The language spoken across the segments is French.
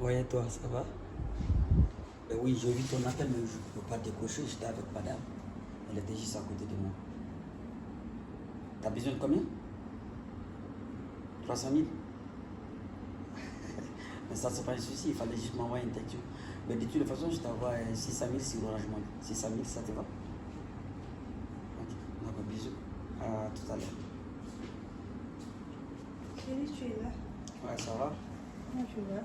Ouais, toi, ça va? Ben oui, j'ai vu ton appel, mais je ne peux pas décrocher. J'étais avec madame. Elle était juste à côté de moi. T'as besoin de combien? 300 000? Mais ça, c'est pas un souci. Il fallait juste m'envoyer une texture. Mais de toute façon, je t'envoie 600 000 sur Orange Money. 600 000, ça te va? Ok, d'accord, bisous. À tout à l'heure. Chérie, tu es là? Ouais, ça va? Comment tu vas?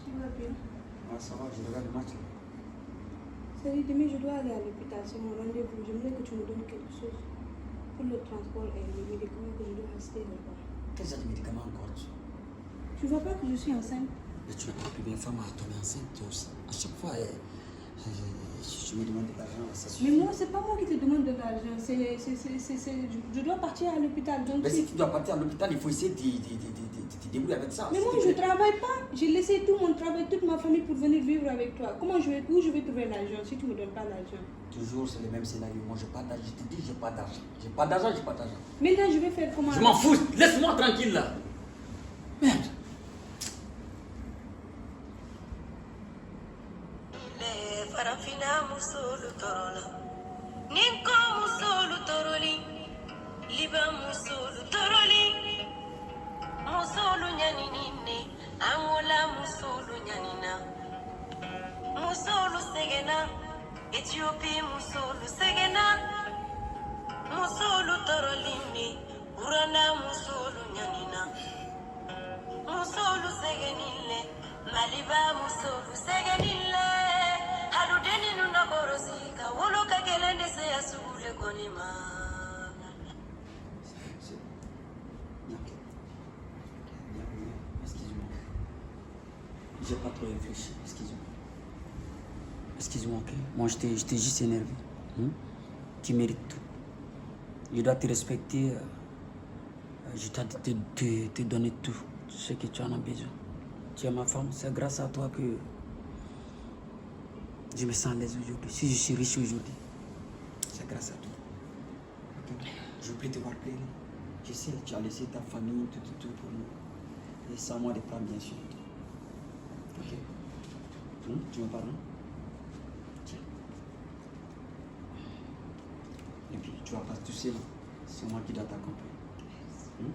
Tu vas bien? Ouais, ça va, je regarde le match. Chérie, demain je dois aller à l'hôpital, c'est mon rendez-vous. J'aimerais que tu me donnes quelque chose pour le transport et les médicaments que je dois acheter là-bas. Quels sont les médicaments encore? Tu vois pas que je suis enceinte? Mais tu n'as pas pu bien femme à tomber enceinte aussi. À chaque fois, je me demande de l'argent, ça suffit. Mais moi, c'est pas moi qui te demande de l'argent. Je dois partir à l'hôpital. Mais si tu dois partir à l'hôpital, il faut essayer de te débrouiller avec ça. Mais moi, je ne travaille pas. J'ai laissé tout mon travail, toute ma famille pour venir vivre avec toi. Où je vais trouver l'argent si tu ne me donnes pas l'argent? Toujours, c'est le même scénario. Moi, je n'ai pas d'argent. Je te dis, j'ai pas d'argent. J'ai pas d'argent, j'ai pas d'argent. Maintenant, je vais faire comment? Je m'en fous. Laisse-moi tranquille là. Merde. Farafina musolu torola ninko musolu toroli liba musolu toroli musolu nyaninine angola musolu nyanina musolu segena Ethiopie musolu segena musolu torolini urana musolu nyanina musolu segenile maliba musolu segenile haludeni nunakorosika woloka kelende se yasule konima. Excuse-moi. J'ai pas trop réfléchi. Excuse-moi. Excuse-moi, ok? Moi, j'étais juste énervé. Tu mérites tout. Je dois te respecter. Je dois te donner tout ce que tu en as besoin. Tu es ma femme. C'est grâce à toi que je me sens à l'aise aujourd'hui. Si je suis riche aujourd'hui, c'est grâce à toi. Okay? Je voulais te voir pleurer. Je sais, tu as laissé ta famille, tout pour nous. Et sans moi de prendre bien sûr. Ok? Tu me parles? Tiens. Et puis, tu vas pas tout seul. C'est moi qui dois t'accompagner.